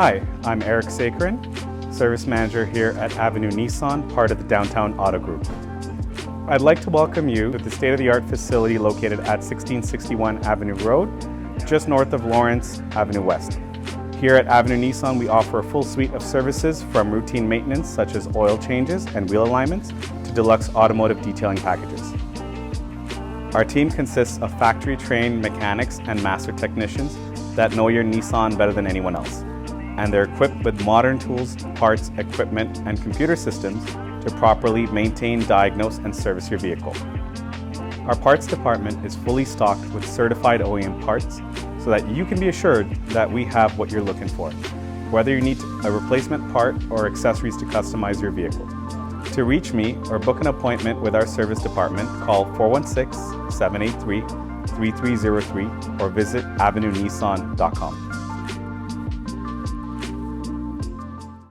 Hi, I'm Eric Sekharan, Service Manager here at Avenue Nissan, part of the Downtown Auto Group. I'd like to welcome you to the state-of-the-art facility located at 1661 Avenue Road, just north of Lawrence Avenue West. Here at Avenue Nissan, we offer a full suite of services from routine maintenance such as oil changes and wheel alignments to deluxe automotive detailing packages. Our team consists of factory-trained mechanics and master technicians that know your Nissan better than anyone else. And they're equipped with modern tools, parts, equipment, and computer systems to properly maintain, diagnose, and service your vehicle. Our parts department is fully stocked with certified OEM parts so that you can be assured that we have what you're looking for, whether you need a replacement part or accessories to customize your vehicle. To reach me or book an appointment with our service department, call 416-783-3303 or visit avenuenissan.com.